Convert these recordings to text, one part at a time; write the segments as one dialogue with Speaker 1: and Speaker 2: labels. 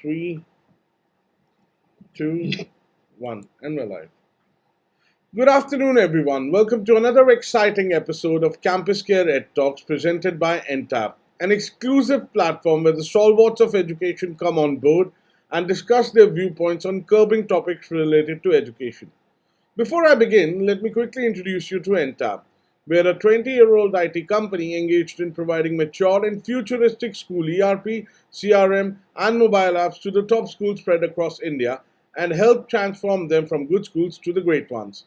Speaker 1: Three, two, one, and we're live. Good afternoon, everyone. Welcome to another exciting episode of CampusCare EdTalks presented by Entab, an exclusive platform where the stalwarts of education come on board and discuss their viewpoints on curbing topics related to education. Before I begin, let me quickly introduce you to Entab. We are a 20-year-old IT company engaged in providing mature and futuristic school ERP, CRM, and mobile apps to the top schools spread across India and help transform them from good schools to the great ones.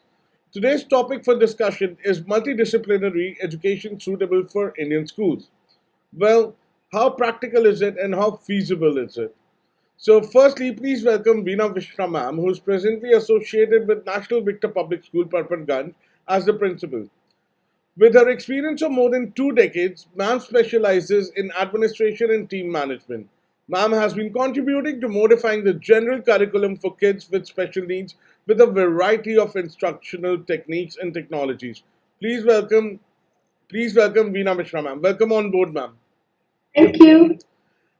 Speaker 1: Today's topic for discussion is multidisciplinary education suitable for Indian schools. Well, how practical is it and how feasible is it? So, firstly, please welcome Veena Mishra ma'am, who is presently associated with National Victor Public School, Patparganj, as the principal. With her experience of more than 2 decades, ma'am specializes in administration and team management. Ma'am has been contributing to modifying the general curriculum for kids with special needs with a variety of instructional techniques and technologies. Please welcome, please welcome Veena Mishra ma'am. Welcome on board, ma'am.
Speaker 2: Thank you.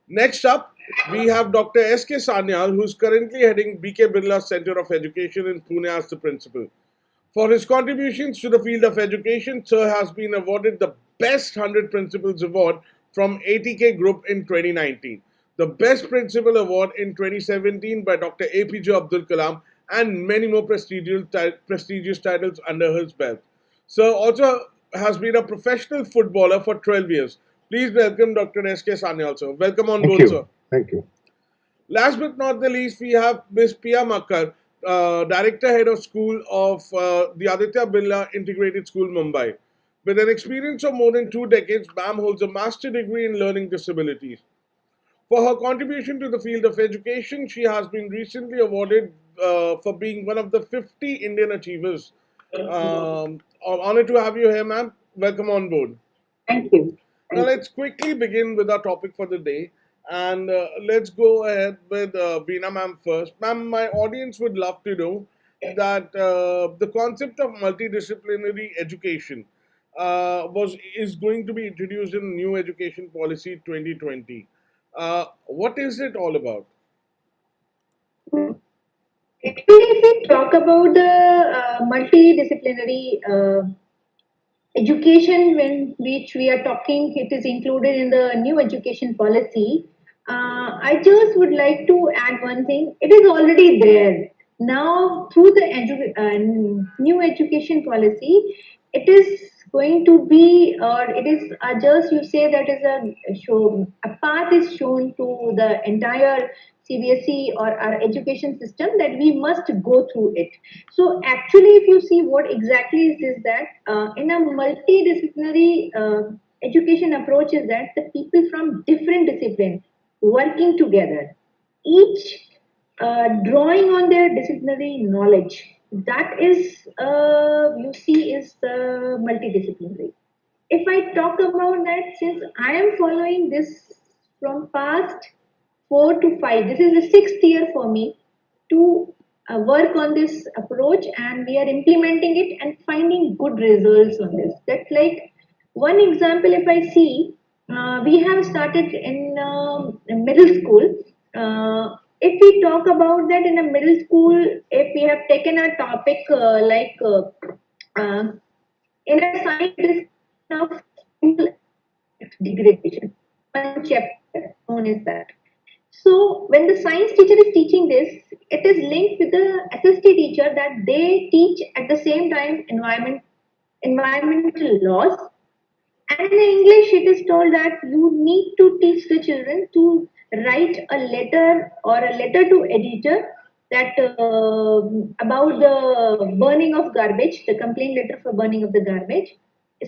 Speaker 1: Next up, we have Dr. S.K. Sanyal, who is currently heading B.K. Birla Center of Education in Pune as the principal. For his contributions to the field of education, Sir has been awarded the Best 100 Principals Award from ATK Group in 2019, the Best Principal Award in 2017 by Dr. APJ Abdul Kalam, and many more prestigious titles under his belt. Sir also has been a professional footballer for 12 years. Please welcome Dr. S.K. Sanyal, sir. Welcome on
Speaker 3: Thank
Speaker 1: board, sir.
Speaker 3: you. Thank you.
Speaker 1: Last but not the least, we have Ms. Piya, Director Head of School of the Aditya Birla Integrated School, Mumbai. With an experience of more than 2 decades, ma'am holds a master degree in learning disabilities. For her contribution to the field of education, she has been recently awarded for being one of the 50 Indian Achievers. Honored to have you here, ma'am. Welcome on board.
Speaker 2: Thank you.
Speaker 1: Now, let's quickly begin with our topic for the day. And let's go ahead with Veena ma'am first. Ma'am, my audience would love to know that the concept of multidisciplinary education is going to be introduced in New Education Policy 2020. What is it all about?
Speaker 2: Actually, if we talk about the multidisciplinary education, when which we are talking, it is included in the new education policy. I just would like to add one thing. It is already there now through the new education policy. It is going to be, or it is just you say that is a path is shown to the entire CBSE or our education system that we must go through it. So actually, if you see what exactly is this, that in a multidisciplinary education approach is that the people from different disciplines working together, each drawing on their disciplinary knowledge. That is, you see, is multidisciplinary. If I talk about that, since I am following this from past 4 to 5, this is the sixth year for me to work on this approach, and we are implementing it and finding good results on this. That's like one example. If I see, we have started in middle school. If we talk about that in a middle school, if we have taken a topic uh, in a science, it is now degradation. One chapter known as that. So when the science teacher is teaching this, it is linked with the SST teacher that they teach at the same time environmental laws. And in English, it is told that you need to teach the children to write a letter or a letter to editor that about the burning of garbage, the complaint letter for burning of the garbage.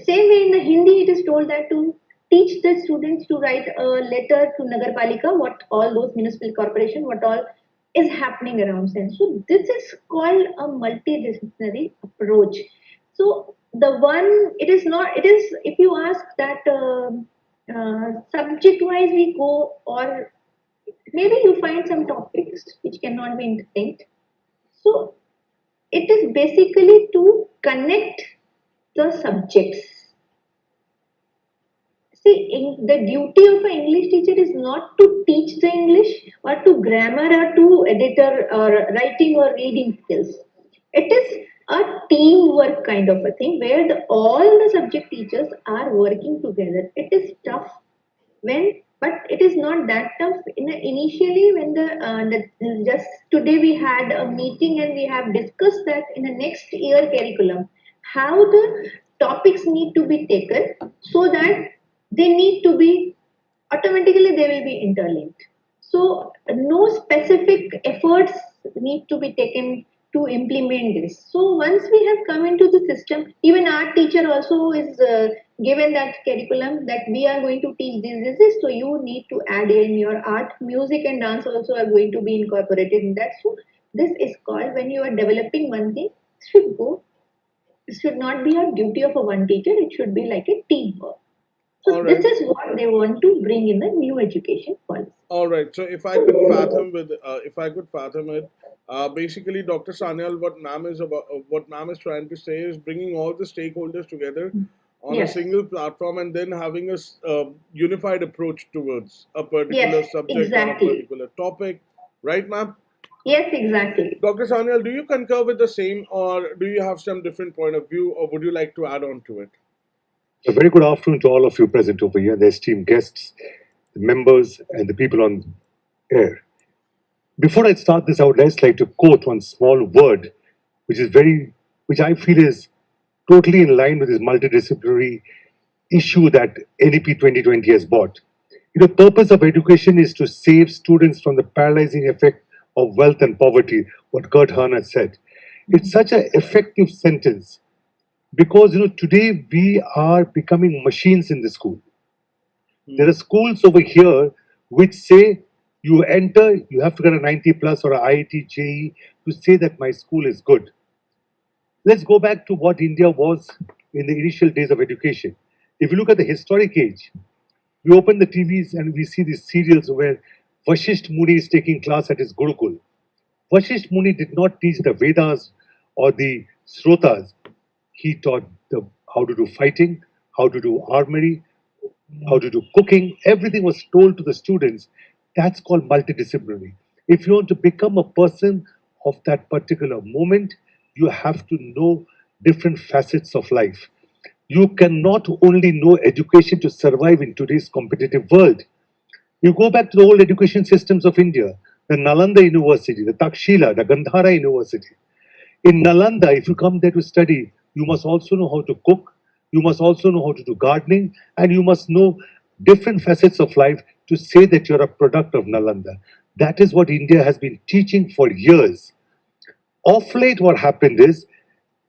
Speaker 2: Same way in the Hindi, it is told that to teach the students to write a letter to Nagarpalika, what all those municipal corporation, what all is happening around them. So this is called a multidisciplinary approach. So the one, it is not, it is, if you ask that subject wise we go, or maybe you find some topics which cannot be interlinked. So it is basically to connect the subjects. The duty of an English teacher is not to teach the English or to grammar or to editor or writing or reading skills. It is a teamwork kind of a thing where all the subject teachers are working together. It is tough but it is not that tough. Initially, when just today we had a meeting and we have discussed that in the next year curriculum, how the topics need to be taken so that they need to be automatically they will be interlinked. So no specific efforts need to be taken to implement this. So once we have come into the system, even our teacher also is given that curriculum that we are going to teach this. So you need to add in your art, music and dance also are going to be incorporated in that. So this is called when you are developing one thing, it should not be a duty of a one teacher, it should be like a teamwork.
Speaker 1: All
Speaker 2: So
Speaker 1: right.
Speaker 2: this is what they want to bring in the new education policy.
Speaker 1: All right. So if I could fathom it, basically, Dr. Sanyal, what ma'am is trying to say is bringing all the stakeholders together on a
Speaker 2: Yes,
Speaker 1: single platform and then having a unified approach towards a
Speaker 2: yes,
Speaker 1: particular subject or a
Speaker 2: exactly.
Speaker 1: particular topic, right, ma'am?
Speaker 2: Yes, exactly.
Speaker 1: Dr. Sanyal, do you concur with the same, or do you have some different point of view, or would you like to add on to it?
Speaker 3: A very good afternoon to all of you present over here, the esteemed guests, the members, and the people on air. Before I start this, I would just like to quote one small word, which I feel is totally in line with this multidisciplinary issue that NEP 2020 has brought. The purpose of education is to save students from the paralyzing effect of wealth and poverty, what Kurt Herner said. It's such an effective sentence because today we are becoming machines in the school. There are schools over here which say you enter, you have to get a 90 plus or a IIT JE to say that my school is good. Let's go back to what India was in the initial days of education. If you look at the historic age, we open the TVs and we see these serials where Vashisht Muni is taking class at his Gurukul. Vashisht Muni did not teach the Vedas or the Srotas. He taught how to do fighting, how to do armory, how to do cooking. Everything was told to the students. That's called multidisciplinary. If you want to become a person of that particular moment, you have to know different facets of life. You cannot only know education to survive in today's competitive world. You go back to the old education systems of India, the Nalanda University, the Takshila, the Gandhara University. In Nalanda, if you come there to study, you must also know how to cook, you must also know how to do gardening, and you must know different facets of life to say that you're a product of Nalanda. That is what India has been teaching for years. Of late, what happened is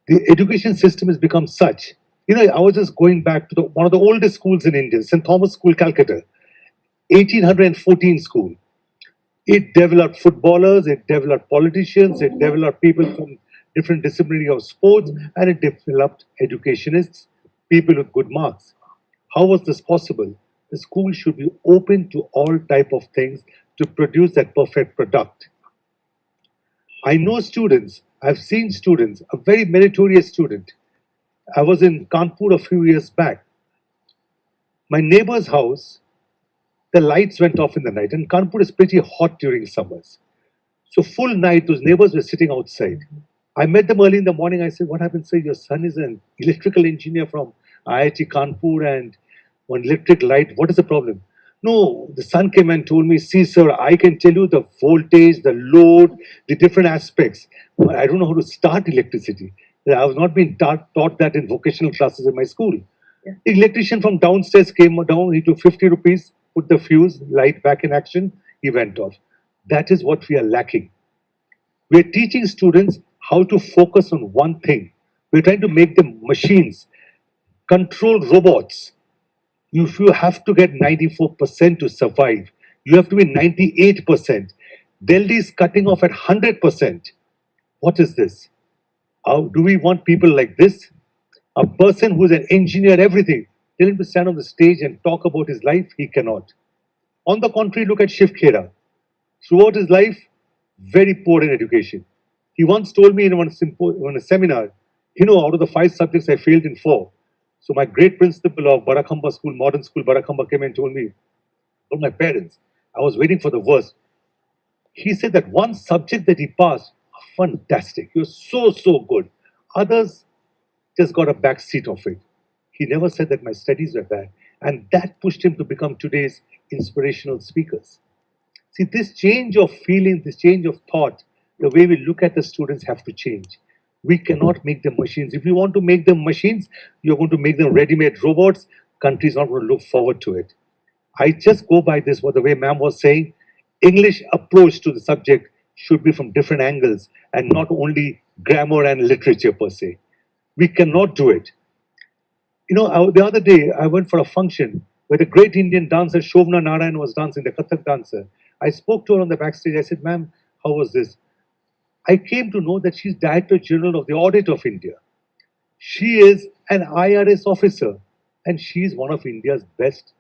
Speaker 3: the education system has become such. I was just going back to one of the oldest schools in India, St. Thomas School, Calcutta, 1814 school. It developed footballers, it developed politicians, it developed people from different disciplines of sports, and it developed educationists, people with good marks. How was this possible? The school should be open to all type of things to produce that perfect product. I know students, I've seen students, a very meritorious student. I was in Kanpur a few years back. My neighbor's house, the lights went off in the night, and Kanpur is pretty hot during summers. So full night, those neighbors were sitting outside. I met them early in the morning. I said, "What happened, sir? Your son is an electrical engineer from IIT Kanpur and one electric light. What is the problem?" No, the son came and told me, "See, sir, I can tell you the voltage, the load, the different aspects. But I don't know how to start electricity. I was not being taught that in vocational classes in my school."
Speaker 2: Yeah.
Speaker 3: The electrician from downstairs came down. He took 50 rupees, put the fuse, light back in action. He went off. That is what we are lacking. We're teaching students how to focus on one thing. We're trying to make them machines, control robots. If you have to get 94% to survive, you have to be 98%. Delhi is cutting off at 100%. What is this? How do we want people like this? A person who's an engineer, everything. Tell him to stand on the stage and talk about his life, he cannot. On the contrary, look at Shiv Khera. Throughout his life, very poor in education. He once told me in one a seminar, out of the 5 subjects, I failed in 4. So my great principal of Barakhamba School, modern school Barakhamba, came and told me, told my parents, I was waiting for the verse. He said that one subject that he passed, fantastic. He was so good. Others just got a back seat of it. He never said that my studies were bad. And that pushed him to become today's inspirational speakers. See, this change of feeling, this change of thought, the way we look at the students have to change. We cannot make them machines. If you want to make them machines, you're going to make them ready-made robots. Country's not going to look forward to it. I just go by this, what the way ma'am was saying. English approach to the subject should be from different angles and not only grammar and literature per se. We cannot do it. The other day I went for a function where the great Indian dancer Shobna Narayan was dancing, the Kathak dancer. I spoke to her on the backstage. I said, ma'am, how was this? I came to know that she's Director General of the Audit of India. She is an IRS officer and she is one of India's best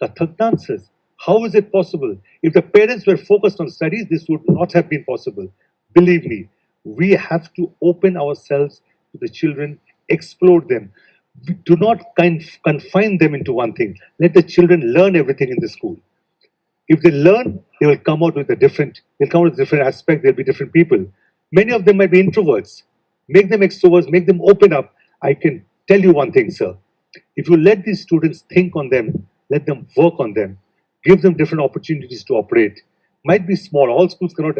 Speaker 3: Kathak dancers. How is it possible? If the parents were focused on studies, this would not have been possible. Believe me, we have to open ourselves to the children, explore them. We do not confine them into one thing. Let the children learn everything in the school. If they learn, they will come out with they'll come out with a different aspect, they'll be different people. Many of them might be introverts. Make them extroverts, make them open up. I can tell you one thing, sir. If you let these students think on them, let them work on them, give them different opportunities to operate. Might be small, all schools cannot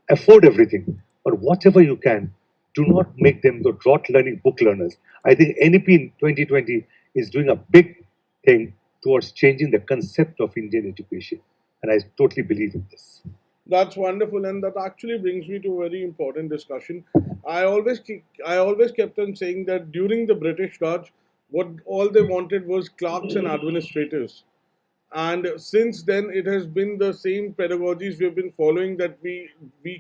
Speaker 3: afford everything, but whatever you can, do not make them the rote learning book learners. I think NEP in 2020 is doing a big thing towards changing the concept of Indian education. And I totally believe in this.
Speaker 1: That's wonderful, and that actually brings me to a very important discussion. I always kept on saying that during the British Raj, what all they wanted was clerks and administrators. And since then, it has been the same pedagogies we've been following, that we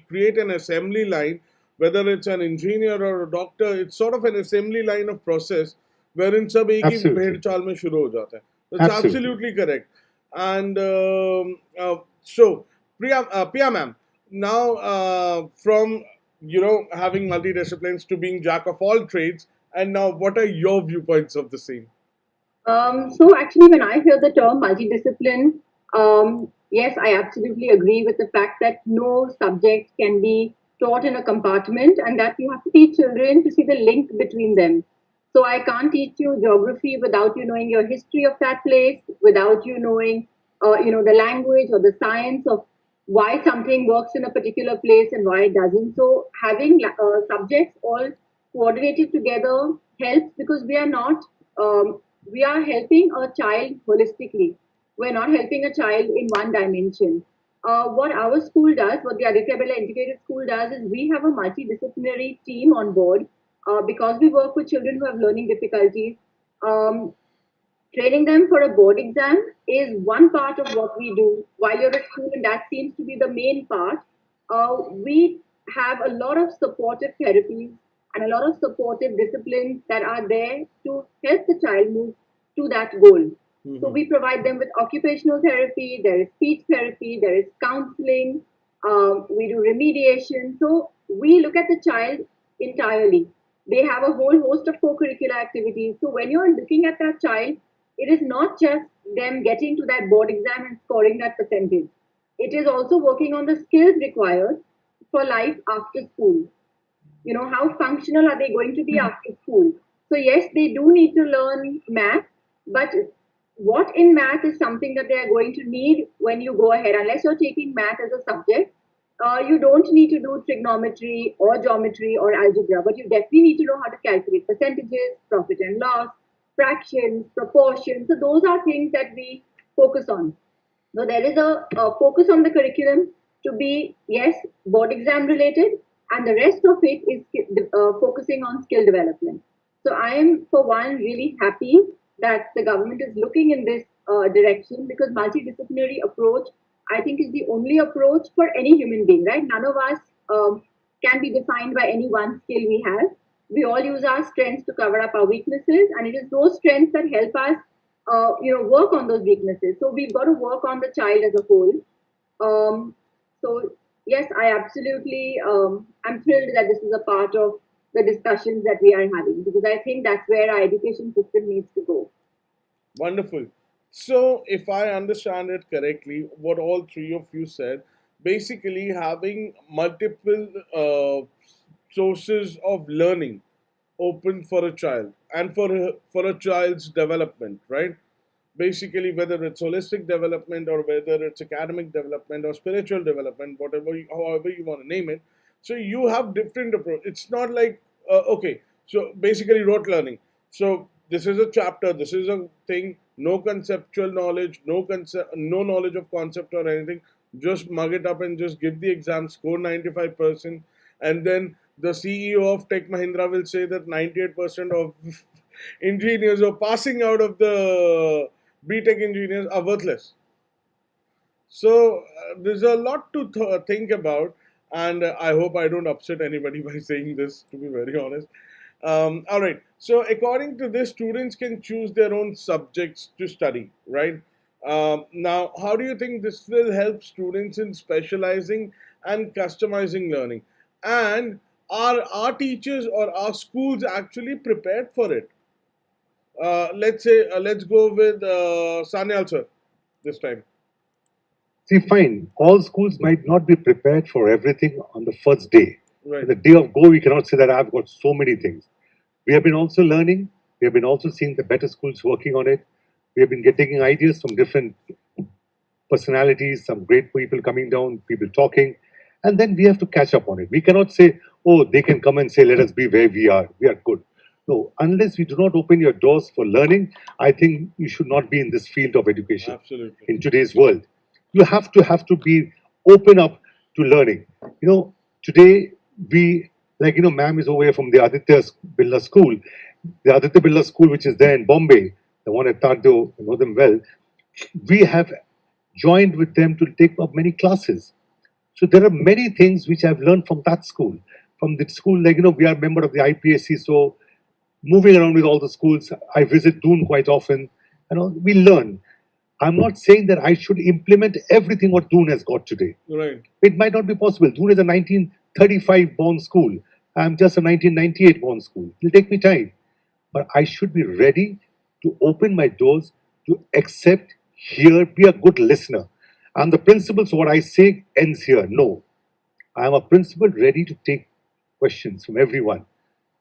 Speaker 1: create an assembly line, whether it's an engineer or a doctor. It's sort of an assembly line of process wherein सब एक ही भेड़
Speaker 3: Absolutely.
Speaker 1: चाल में शुरू हो जाता है. That's
Speaker 3: Absolutely.
Speaker 1: absolutely correct. And so, Piya ma'am, now from having multidisciplines to being jack of all trades, and now what are your viewpoints of the same?
Speaker 2: So actually, when I hear the term multidiscipline, yes, I absolutely agree with the fact that no subject can be taught in a compartment, and that you have to teach children to see the link between them. So I can't teach you geography without you knowing your history of that place, without you knowing, the language or the science of why something works in a particular place and why it doesn't. So having subjects all coordinated together helps, because we are helping a child holistically. We're not helping a child in one dimension. What our school does, what the Aditya Birla Integrated School does, is we have a multidisciplinary team on board, because we work with children who have learning difficulties. Um, Training them for a board exam is one part of what we do while you're at school, and that seems to be the main part. We have a lot of supportive therapies and a lot of supportive disciplines that are there to help the child move to that goal. So we provide them with occupational therapy, there is speech therapy, there is counseling, we do remediation. So we look at the child entirely. They have a whole host of co-curricular activities. So when you're looking at that child, it is not just them getting to that board exam and scoring that percentage. It is also working on the skills required for life after school. How functional are they going to be after school? So yes, they do need to learn math, but what in math is something that they are going to need when you go ahead, unless you're taking math as a subject. You don't need to do trigonometry or geometry or algebra, but you definitely need to know how to calculate percentages, profit and loss, fractions, proportions. So those are things that we focus on. So there is a focus on the curriculum to be, yes, board exam related, and the rest of it is focusing on skill development. So I am, for one, really happy that the government is looking in this direction, because multidisciplinary approach, I think, is the only approach for any human being, right? None of us can be defined by any one skill we have. We all use our strengths to cover up our weaknesses, and it is those strengths that help us work on those weaknesses. So we've got to work on the child as a whole. So yes, I absolutely, I'm thrilled that this is a part of the discussions that we are having, because I think that's where our education system needs to go.
Speaker 1: Wonderful. So, if I understand it correctly, what all three of you said, basically having multiple sources of learning open for a child and for a child's development, right? Basically, whether it's holistic development or whether it's academic development or spiritual development, however you want to name it. So you have different approach. It's not like okay, so basically rote learning. So this is a chapter, this is a thing, no conceptual knowledge, no knowledge of concept or anything. Just mug it up and just give the exam, score 95%, and then the CEO of Tech Mahindra will say that 98% of engineers are passing out of the B.Tech engineers are worthless. So there's a lot to think about, and I hope I don't upset anybody by saying this. To be very honest, all right. So according to this, students can choose their own subjects to study, right? Now, how do you think this will help students in specializing and customizing learning? And are our teachers or our schools actually prepared for it? Let's say, let's go with Sanyal sir this time.
Speaker 3: See, fine, all schools might not be prepared for everything on the first day.
Speaker 1: Right.
Speaker 3: The day of go, we cannot say that I've got so many things. We have been also learning, we have been also seeing the better schools working on it. We have been getting ideas from different personalities, some great people coming down, people talking, and then we have to catch up on it. We cannot say, oh, they can come and say, let us be where we are good. No, unless we do not open your doors for learning, I think you should not be in this field of education
Speaker 1: Absolutely.
Speaker 3: in today's world. You have to be open up to learning. Today we, like, ma'am is over here from the Aditya Birla school, the Aditya Birla school, which is there in Bombay, the one at Tado, I know them well. We have joined with them to take up many classes. So there are many things which I've learned from that school. From the school, like, we are a member of the IPSC, so moving around with all the schools, I visit Doon quite often. We learn. I'm not saying that I should implement everything what Doon has got today.
Speaker 1: Right.
Speaker 3: It might not be possible. Doon is a 1935 born school. I'm just a 1998 born school. It'll take me time. But I should be ready to open my doors to accept, hear, be a good listener. And the principles, what I say ends here. No. I am a principal ready to take questions from everyone.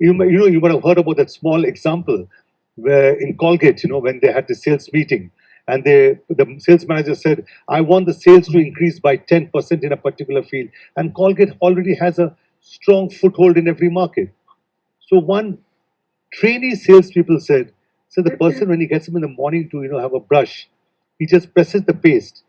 Speaker 3: You might have heard about that small example where in Colgate, when they had the sales meeting, and the sales manager said, I want the sales to increase by 10% in a particular field. And Colgate already has a strong foothold in every market. So one trainee salespeople said, so the person when he gets him in the morning to have a brush, he just presses the paste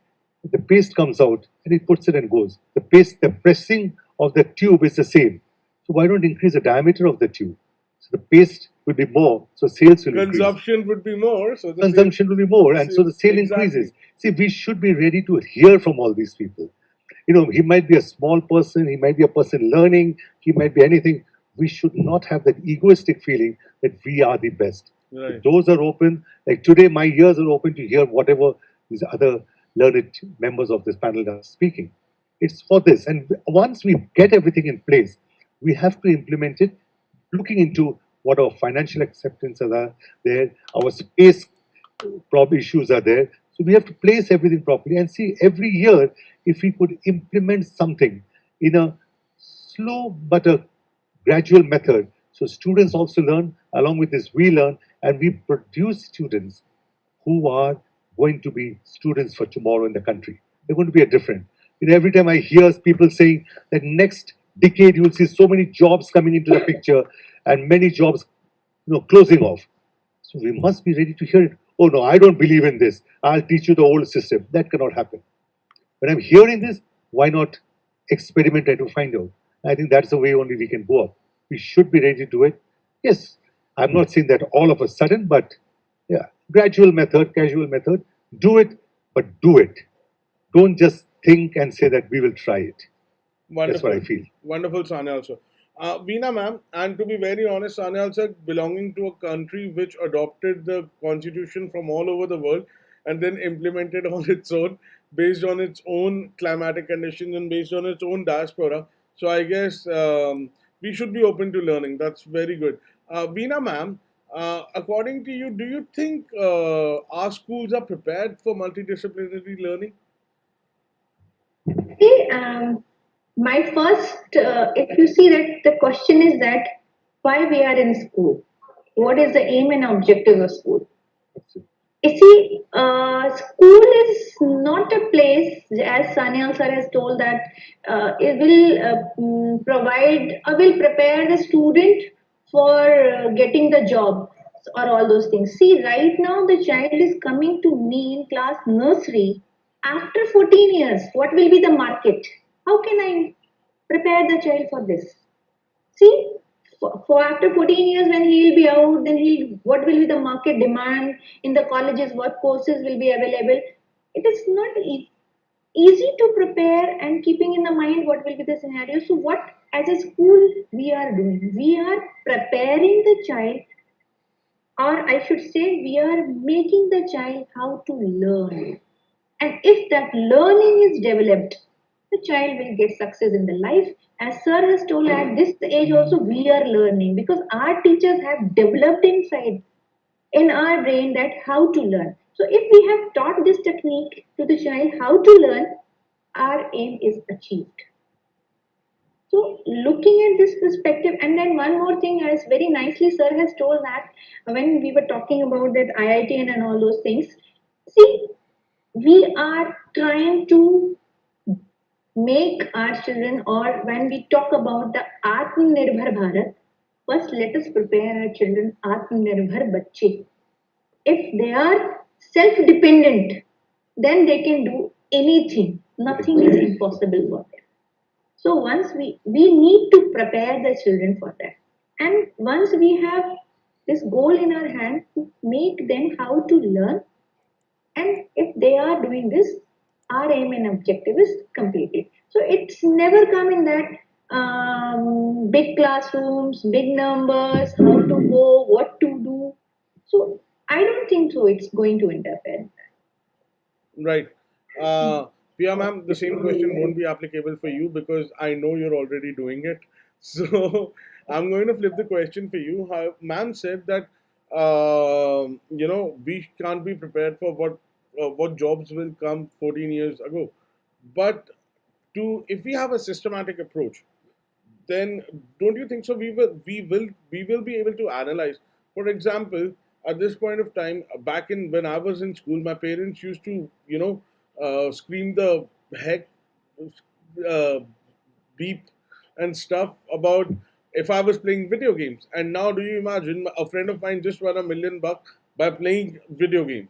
Speaker 3: comes out and he puts it and goes. The pressing of the tube is the same. So why don't increase the diameter of the tube? So the paste will be more, so sales will increase.
Speaker 1: Consumption would be more, so the
Speaker 3: Consumption will be more, and so the sale
Speaker 1: exactly.
Speaker 3: increases. See, we should be ready to hear from all these people. He might be a small person, he might be a person learning, he might be anything. We should not have that egoistic feeling that we are the best.
Speaker 1: Right.
Speaker 3: The doors are open. Like today, my ears are open to hear whatever these other learned members of this panel are speaking. It's for this. And once we get everything in place, we have to implement it, looking into what our financial acceptance are there, our space issues are there. So we have to place everything properly and see every year if we could implement something in a slow but a gradual method. So students also learn, along with this we learn, and we produce students who are going to be students for tomorrow in the country. They're going to be a different. Every time I hear people saying that next decade you will see so many jobs coming into the picture and many jobs closing off. So we must be ready to hear it. Oh no, I don't believe in this. I'll teach you the old system. That cannot happen. When I'm hearing this, why not experiment and to find out? I think that's the way only we can go up. We should be ready to do it. Yes, I'm not saying that all of a sudden, but yeah, gradual method, casual method. Do it, but do it. Don't just think and say that we will try it.
Speaker 1: Wonderful.
Speaker 3: That's what I feel.
Speaker 1: Wonderful, Sanyal sir. Veena ma'am, and to be very honest, Sanyal sir belonging to a country which adopted the constitution from all over the world and then implemented on its own, based on its own climatic conditions and based on its own diaspora. So I guess We should be open to learning. That's very good. Veena ma'am, according to you, do you think our schools are prepared for multidisciplinary learning?
Speaker 2: See, my first, if you see that the question is that why we are in school, what is the aim and objective of school? You see, school is not a place, as Sanyal sir has told, that it will provide or will prepare the student for getting the job or all those things. See, right now the child is coming to me in class nursery after 14 years. What will be the market? How can I prepare the child for this? See, for after 14 years when he will be out, then he what will be the market demand in the colleges? What courses will be available? It is not easy to prepare and keeping in the mind what will be the scenario. So what as a school we are doing? We are preparing the child, or I should say, we are making the child how to learn. And if that learning is developed, the child will get success in the life. As sir has told, at this age also we are learning because our teachers have developed inside in our brain that how to learn. So if we have taught this technique to the child how to learn, our aim is achieved. So looking at this perspective, and then one more thing, as very nicely sir has told that when we were talking about that IIT and all those things, see, we are trying to make our children, or when we talk about the Atmanirbhar Bharat, first let us prepare our children Atmanirbhar Bachche. If they are self-dependent, then they can do anything. Nothing is impossible for them. So once we need to prepare the children for that. And once we have this goal in our hand to make them how to learn, and if they are doing this, our aim and objective is completed. So it's never come in that big classrooms, big numbers, how to go, what to do. So I don't think so. It's going to interfere.
Speaker 1: Right. Uh, Piya ma'am, the same question won't be applicable for you because I know you're already doing it. So I'm going to flip the question for you. How, ma'am said that we can't be prepared for what jobs will come 14 years ago. But to if we have a systematic approach, then don't you think so? We will be able to analyze. For example, at this point of time, back in when I was in school, my parents used to scream the heck, uh, beep and stuff about if I was playing video games. And now, do you imagine a friend of mine just won $1 million by playing video games?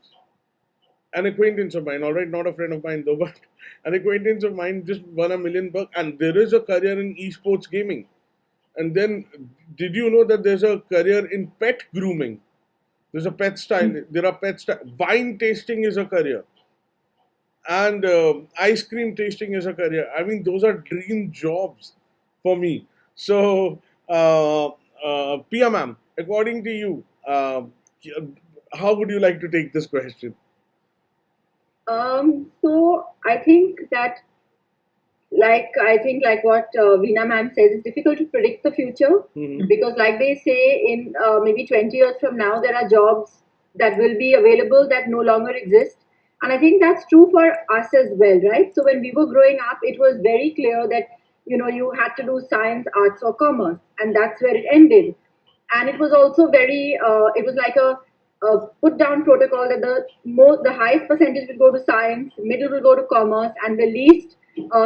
Speaker 1: An acquaintance of mine, all right, not a friend of mine though, but an acquaintance of mine just won $1 million, and there is a career in esports gaming. And then, did you know that there's a career in pet grooming? There's a pet style. There are pet style. Wine tasting is a career, and ice cream tasting is a career. I mean, those are dream jobs for me. So, Pia ma'am, according to you, how would you like to take this question?
Speaker 4: So I think that, like what Veena ma'am says, it's difficult to predict the future because, like they say, in maybe 20 years from now, there are jobs that will be available that no longer exist. And I think that's true for us as well, right? So when we were growing up, it was very clear that you had to do science, arts, or commerce, and that's where it ended. And it was also it was like a put down protocol that the highest percentage will go to science, middle will go to commerce, and the least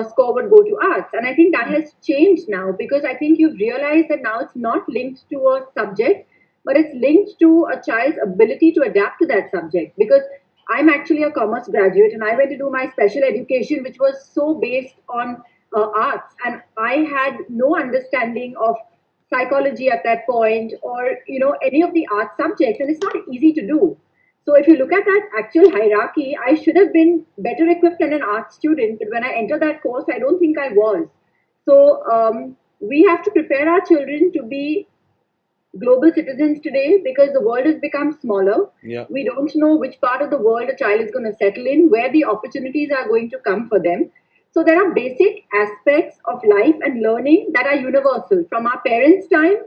Speaker 4: score would go to arts. And I think that has changed now because I think you've realized that now it's not linked to a subject, but it's linked to a child's ability to adapt to that subject. Because I'm actually a commerce graduate and I went to do my special education, which was so based on arts, and I had no understanding of psychology at that point, or any of the art subjects, and it's not easy to do. So if you look at that actual hierarchy, I should have been better equipped than an art student, but when I entered that course, I don't think I was. So we have to prepare our children to be global citizens today because the world has become smaller.
Speaker 1: Yeah.
Speaker 4: We don't know which part of the world a child is going to settle in, where the opportunities are going to come for them. So there are basic aspects of life and learning that are universal from our parents' time,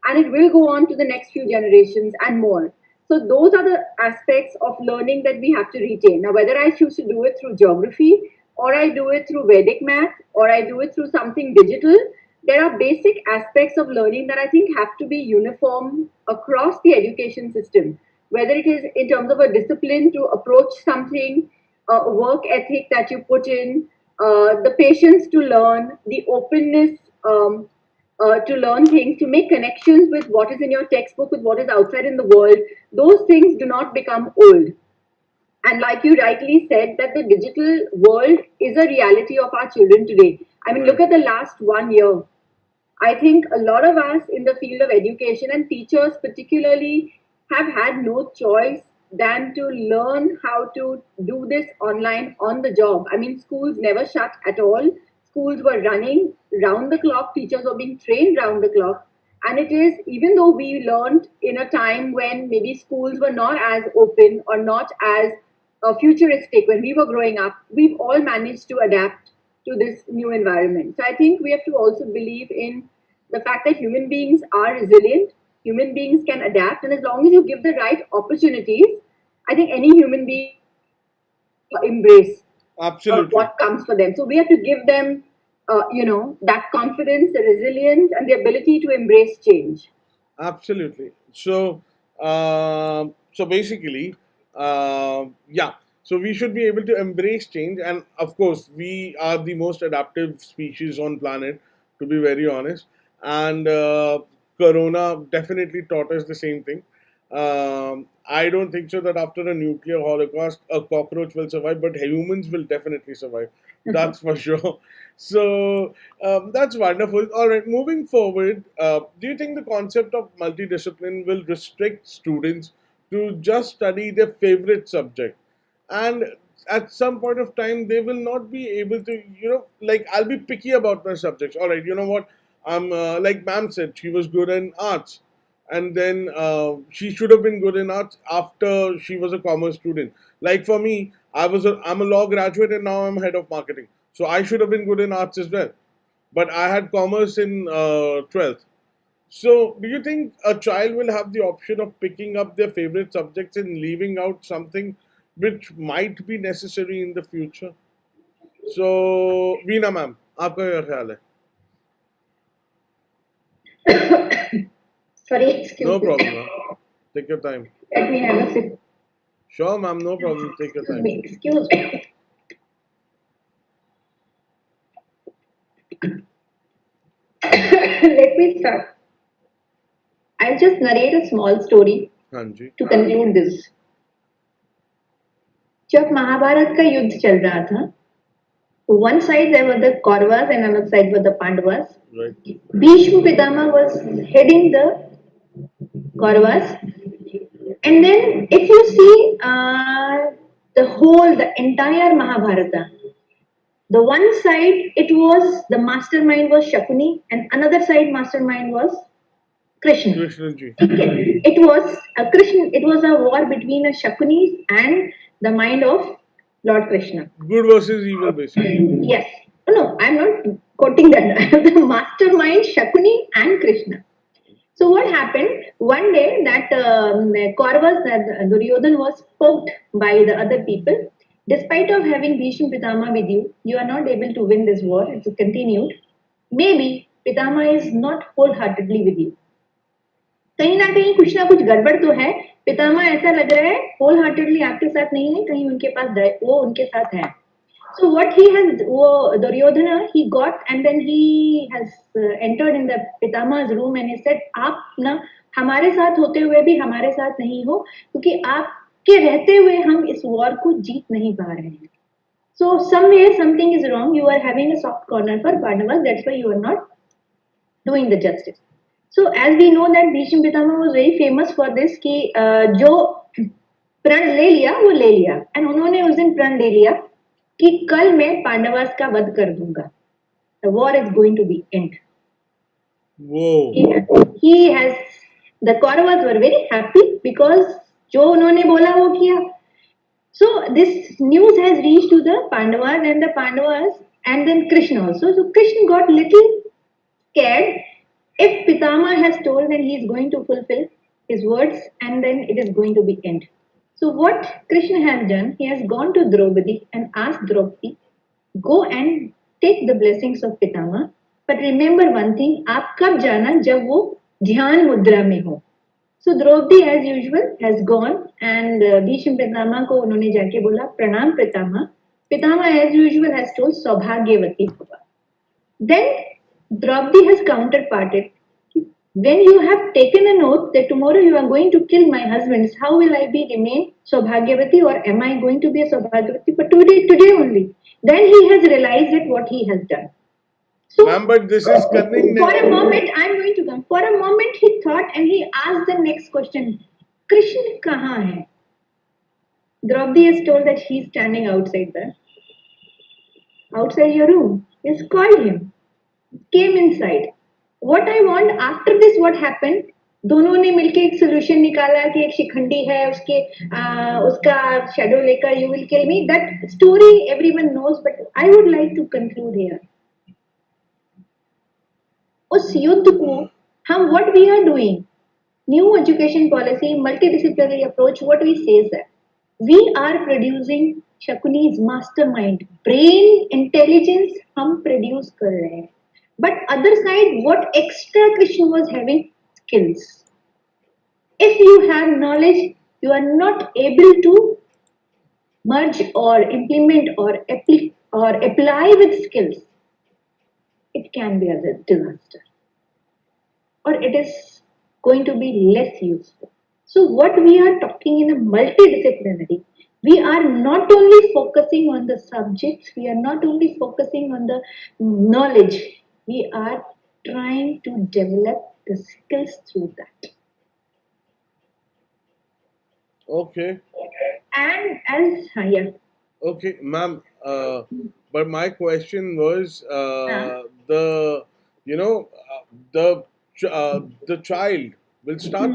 Speaker 4: and it will go on to the next few generations and more. So those are the aspects of learning that we have to retain. Now, whether I choose to do it through geography, or I do it through Vedic math, or I do it through something digital, there are basic aspects of learning that I think have to be uniform across the education system, whether it is in terms of a discipline to approach something, a work ethic that you put in, the patience to learn, the openness to learn things, to make connections with what is in your textbook, with what is outside in the world. Those things do not become old. And like you rightly said, that the digital world is a reality of our children today. I mean, look at the last 1 year. I think a lot of us in the field of education and teachers particularly have had no choice than to learn how to do this online on the job. I mean, schools never shut at all. Schools were running round the clock, teachers were being trained round the clock. And it is, even though we learned in a time when maybe schools were not as open or not as futuristic when we were growing up, we've all managed to adapt to this new environment. So I think we have to also believe in the fact that human beings are resilient, human beings can adapt, and as long as you give the right opportunities, I think any human being embrace
Speaker 1: Absolutely.
Speaker 4: what comes for them. So we have to give them, that confidence, the resilience, and the ability to embrace change.
Speaker 1: Absolutely. So basically, yeah. So we should be able to embrace change, and of course, we are the most adaptive species on planet, to be very honest. And Corona definitely taught us the same thing. I don't think so that after a nuclear holocaust, a cockroach will survive, but humans will definitely survive. That's for sure. So that's wonderful. All right, moving forward, do you think the concept of multidiscipline will restrict students to just study their favorite subject? And at some point of time, they will not be able to, like, I'll be picky about my subjects. All right, you know what? I'm like ma'am said, she was good in arts, and then she should have been good in arts after she was a commerce student. Like for me, I'm a law graduate and now I'm head of marketing, so I should have been good in arts as well. But I had commerce in 12th. So, do you think a child will have the option of picking up their favorite subjects and leaving out something which might be necessary in the future? So, Veena ma'am, आपका क्या ख्याल है?
Speaker 2: Sorry, excuse
Speaker 1: No
Speaker 2: me.
Speaker 1: problem, ma'am. Take your time.
Speaker 2: Let me have a sip.
Speaker 1: Sure, ma'am, no problem. Take your
Speaker 2: Excuse
Speaker 1: time.
Speaker 2: me. Excuse me. Let me start. I'll just narrate a small story
Speaker 1: हाँ जी.
Speaker 2: to conclude this. जब महाभारत का युद्ध चल रहा था, तो one side there were the Kauravas and another side were the Pandavas.
Speaker 1: Right.
Speaker 2: Bhishma Pitama was heading the Kauravas, and then if you see the entire Mahabharata, the one side it was the mastermind was Shakuni, and another side mastermind was Krishna.
Speaker 1: Krishna ji.
Speaker 2: Okay. It was a Krishna. It was a war between a Shakuni and the mind of Lord Krishna.
Speaker 1: Good versus evil, basically.
Speaker 2: Yes. Oh, no, I'm not quoting that. The mastermind Shakuni and Krishna. So what happened? One day that Kauravas, that Duryodhan was poked by the other people. Despite of having Bhishma Pitama with you, you are not able to win this war. It's continued. Maybe Pitama is not wholeheartedly with you. कहीं ना कुछ गड़बड़ तो है. पितामह ऐसा लग रहा है होल हार्टेडली आपके साथ नहीं है, कहीं उनके पास वो उनके साथ है. So what he has, वो Duryodhana, he got and then he has entered in the Pitama's room and he said, आप ना हमारे साथ होते हुए भी हमारे साथ नहीं हो, क्योंकि आपके रहते हुए हम इस वॉर को जीत नहीं पा रहे हैं. So somewhere something is wrong. You are having a soft corner for Pandavas. That's why you are not doing the justice. So as we know that Bhishma Pitama was very famous for this कि जो प्रण ले लिया वो ले लिया, and उन्होंने उस दिन प्रण ले लिया कि कल मैं पांडवास का वध कर दूंगा. The war is going to be end.
Speaker 1: Whoa.
Speaker 2: He has, the Kauravas were very happy because जो उन्होंने बोला वो किया. So this news has reached to the Pandavas, and the Pandavas and then Krishna also. So Krishna got little scared. If Pitama has told, then he is going to fulfill his words, and then it is going to be end. So what Krishna has done, he has gone to Draupadi and asked Draupadi, go and take the blessings of Pitama. But remember one thing, आप कब जाना जब वो ध्यान मुद्रा में हो. So Draupadi as usual has gone and Bhishma Pitama को उन्होंने जाके बोला प्रणाम Pitama. Pitama as usual has told सौभाग्यवती भव. Then Draupadi has counterparted. When you have taken an oath that tomorrow you are going to kill my husbands, how will I be remain Saubhagyavati, or am I going to be a Saubhagyavati? But today only. Then he has realized that what he has done. So,
Speaker 1: Ma'am, but this is cunning.
Speaker 2: for a moment, I am going to come. For a moment, he thought and he asked the next question: Krishna kahan hai? Draupadi is told that he is standing outside your room. Just called him. Came inside. What I want after this, what happened? दोनों ने मिलके एक solution निकाला कि एक शिखंडी है उसका shadow लेकर you will kill me. That story everyone knows, but I would like to conclude here. उस युद्ध को हम what we are doing, new education policy, multidisciplinary approach, what we say is that we are producing Shakuni's mastermind, brain intelligence हम produce कर रहे हैं. But other side, what extra Krishna was having? Skills. If you have knowledge, you are not able to merge or implement or apply with skills. It can be a disaster. Or it is going to be less useful. So what we are talking in a multidisciplinary, we are not only focusing on the subjects, we are not only focusing on the knowledge, we are trying to develop the skills through that.
Speaker 1: Okay.
Speaker 2: And as yeah.
Speaker 1: Okay, ma'am. But my question was the child will start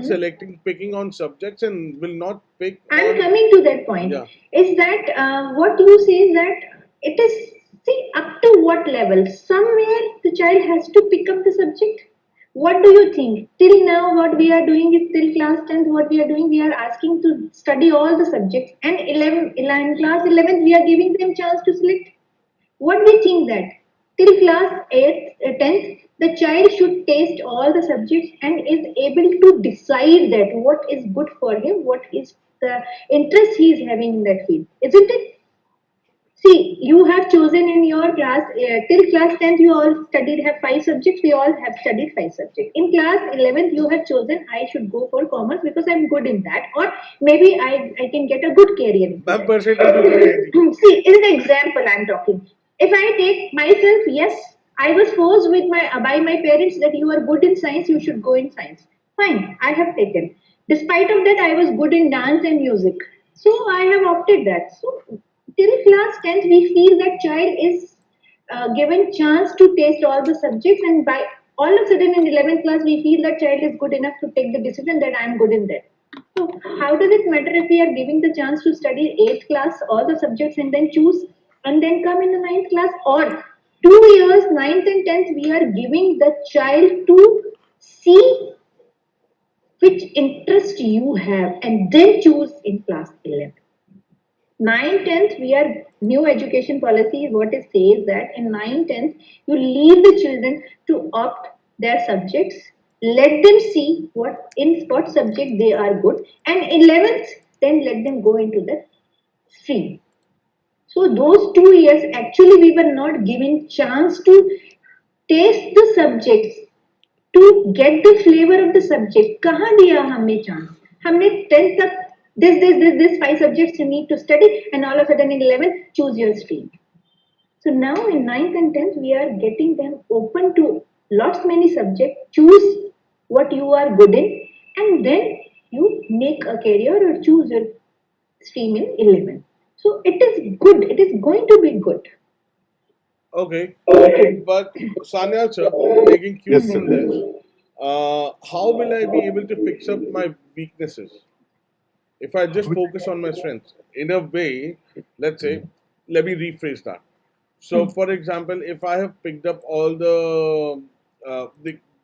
Speaker 1: picking on subjects and will not pick.
Speaker 2: I'm coming to that point.
Speaker 1: Yeah.
Speaker 2: Is that what you say is that it is, see, up to what level? Somewhere the child has to pick up the subject. What do you think? Till now, what we are doing is till class 10th, what we are doing, we are asking to study all the subjects. And in class 11th, we are giving them chance to select. What we think that till class 8th, 10th, the child should taste all the subjects and is able to decide that what is good for him, what is the interest he is having in that field. Isn't it? See, you have chosen in your class, till class 10th, you all have 5 subjects, we all have studied 5 subjects. In class 11th, you have chosen, I should go for commerce because I'm good in that, or maybe I can get a good career in that. See, in the example I'm talking. If I take myself, yes, I was forced by my parents that you are good in science, you should go in science. Fine, I have taken. Despite of that, I was good in dance and music. So I have opted that. So till class 10th, we feel that child is given chance to taste all the subjects, and by all of a sudden in 11th class, we feel that child is good enough to take the decision that I am good in that. So how does it matter if we are giving the chance to study 8th class, all the subjects, and then choose and then come in the 9th class, or 2 years, 9th and 10th, we are giving the child to see which interest you have and then choose in class 11th. 9th, 10th, we are new education policy. What it says that in 9th, 10th, you leave the children to opt their subjects. Let them see what subject they are good, and 11th, then let them go into the stream. So those 2 years, actually, we were not given chance to taste the subjects, to get the flavor of the subject. कहाँ दिया हमने chance? हमने 10th तक this 5 subjects you need to study, and all of a sudden in 11th, choose your stream. So now in 9th and 10th, we are getting them open to many subjects, choose what you are good in, and then you make a career or choose your stream in 11th. So it is good, it is going to be good.
Speaker 1: Okay, but Sanyal sir, taking cues from this, how will I be able to fix up my weaknesses if I just focus on my strengths? In a way, let's say, let me rephrase that. So, for example, if I have picked up all the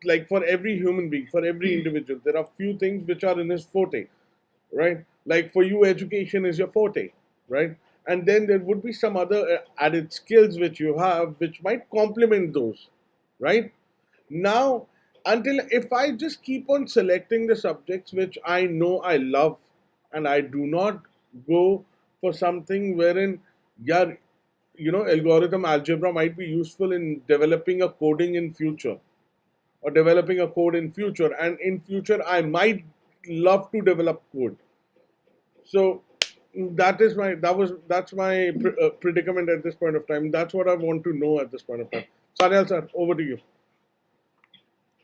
Speaker 1: like for every human being, for every individual, there are few things which are in his forte, right? Like for you, education is your forte, right? And then there would be some other added skills which you have which might complement those, right? Now, until if I just keep on selecting the subjects which I know I love, and I do not go for something wherein, yeah, algorithm algebra might be useful in developing a coding in future, or developing a code in future, and in future I might love to develop code. So that's my predicament at this point of time. That's what I want to know at this point of time. Sanyal sir, over to you.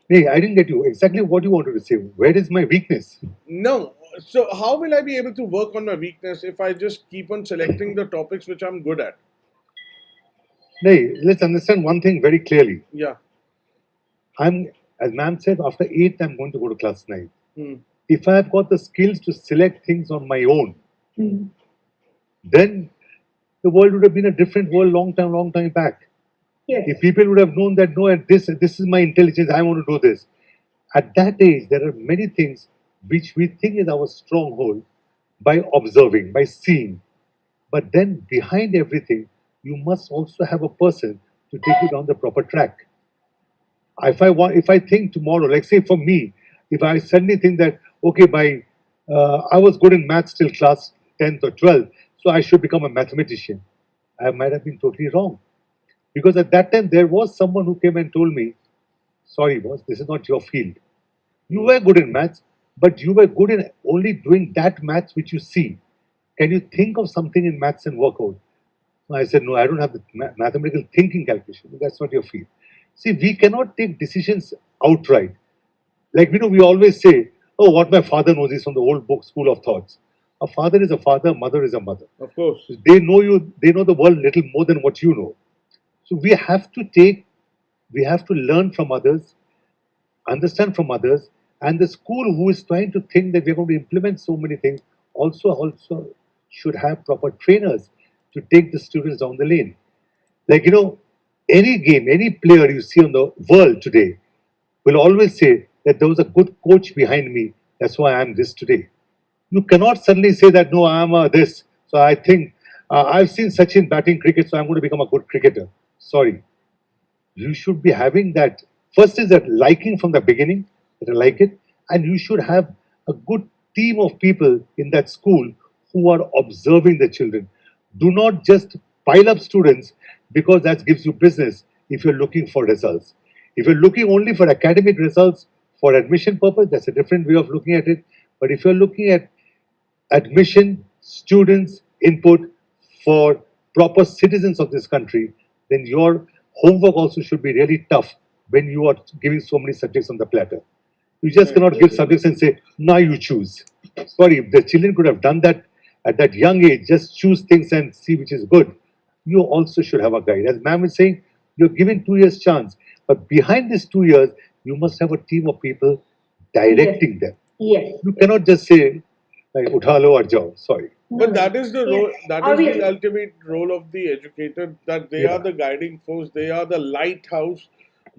Speaker 3: Hey, I didn't get you exactly what you wanted to say. Where is my weakness?
Speaker 1: No. So how will I be able to work on my weakness if I just keep on selecting the topics which I'm good at?
Speaker 3: Hey, let's understand one thing very clearly.
Speaker 1: Yeah.
Speaker 3: As ma'am said, after 8th, I'm going to go to class 9.
Speaker 1: Hmm.
Speaker 3: If I have got the skills to select things on my own, then the world would have been a different world long time back.
Speaker 2: Yes.
Speaker 3: If people would have known that, no, and this is my intelligence, I want to do this. At that age, there are many things which we think is our stronghold by observing, by seeing. But then behind everything, you must also have a person to take you down the proper track. If I think tomorrow, like say for me, if I suddenly think that okay, I was good in maths till class 10th or 12th, so I should become a mathematician. I might have been totally wrong because at that time there was someone who came and told me, "Sorry, boss, this is not your field. You were good in maths, but you were good in only doing that maths which you see. Can you think of something in maths and work out?" I said, "No, I don't have the mathematical thinking calculation. That's not your field." See, we cannot take decisions outright. Like, we always say, "Oh, what my father knows is from the old book, School of Thoughts." A father is a father, a mother is a mother.
Speaker 1: Of course.
Speaker 3: They know the world little more than what you know. So we have to learn from others, understand from others, and the school who is trying to think that we're going to implement so many things also should have proper trainers to take the students down the lane. Like, any game, any player you see on the world today will always say that there was a good coach behind me. That's why I'm this today. You cannot suddenly say that, no, I'm this. So I think I've seen Sachin batting cricket, so I'm going to become a good cricketer. Sorry. You should be having that. First is that liking from the beginning, that I like it. And you should have a good team of people in that school who are observing the children. Do not just pile up students because that gives you business if you're looking for results. If you're looking only for academic results for admission purpose, that's a different way of looking at it. But if you're looking at admission, students, input for proper citizens of this country, then your homework also should be really tough when you are giving so many subjects on the platter. You just cannot give subjects and say, now you choose. Sorry, if the children could have done that at that young age, just choose things and see which is good. You also should have a guide. As ma'am is saying, you're given 2 years chance. But behind these 2 years, you must have a team of people directing them.
Speaker 2: Yes.
Speaker 3: You cannot just say, like, utha lo aur jao. Sorry.
Speaker 1: But that is the role.
Speaker 2: Yes.
Speaker 1: That is
Speaker 2: Obviously.
Speaker 1: the ultimate role of the educator. That they are the guiding force. They are the lighthouse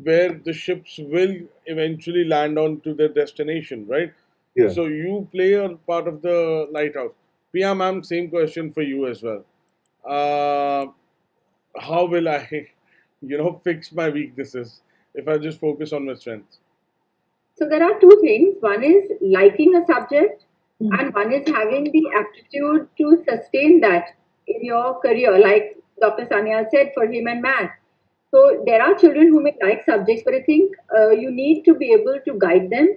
Speaker 1: where the ships will eventually land on to their destination. Right.
Speaker 3: Yeah.
Speaker 1: So you play a part of the lighthouse. Piya ma'am, same question for you as well. Uh, how will I, fix my weaknesses if I just focus on my strengths?
Speaker 4: So there are two things. One is liking a subject, and one is having the aptitude to sustain that in your career, like Dr. Sanyal said, for him and math. So there are children who may like subjects, but I think you need to be able to guide them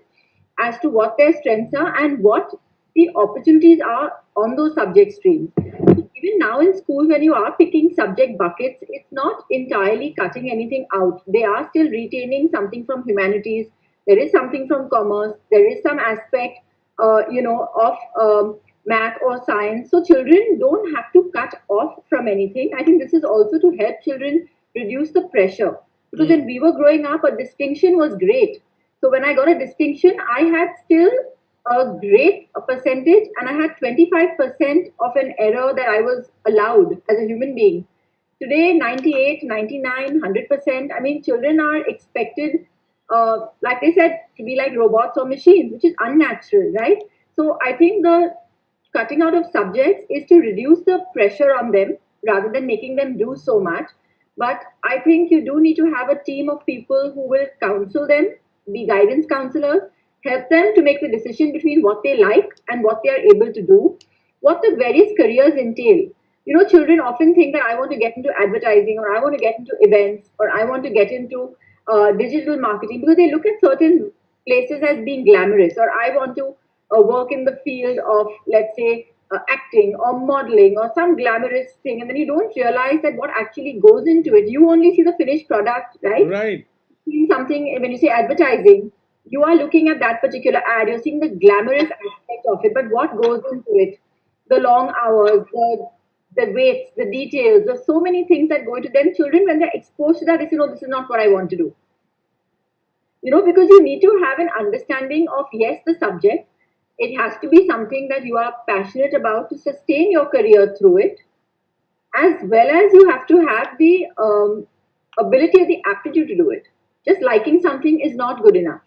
Speaker 4: as to what their strengths are and what the opportunities are on those subject streams. So even now in school, when you are picking subject buckets, it's not entirely cutting anything out. They are still retaining something from humanities. There is something from commerce. There is some aspect, of math or science. So children don't have to cut off from anything. I think this is also to help children reduce the pressure. Because when we were growing up, a distinction was great. So when I got a distinction, I had still a great percentage, and I had 25% of an error that I was allowed as a human being. Today, 98, 99, 100%. I mean, children are expected, like they said, to be like robots or machines, which is unnatural, right? So I think the cutting out of subjects is to reduce the pressure on them rather than making them do so much. But I think you do need to have a team of people who will counsel them, be guidance counselors, help them to make the decision between what they like and what they are able to do, what the various careers entail. You know, children often think that I want to get into advertising, or I want to get into events, or I want to get into digital marketing, because they look at certain places as being glamorous, or I want to work in the field of, let's say, acting or modeling or some glamorous thing, and then you don't realize that what actually goes into it. You only see the finished product, right?
Speaker 1: Right.
Speaker 4: Seeing something, when you say advertising, you are looking at that particular ad, you're seeing the glamorous aspect of it, but what goes into it, the long hours, the weights, the details, there's so many things that go into them. Children, when they're exposed to that, they say, no, this is not what I want to do. You know, because you need to have an understanding of, yes, the subject, it has to be something that you are passionate about to sustain your career through it, as well as you have to have the ability or the aptitude to do it. Just liking something is not good enough.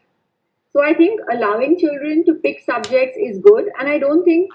Speaker 4: So I think allowing children to pick subjects is good, and I don't think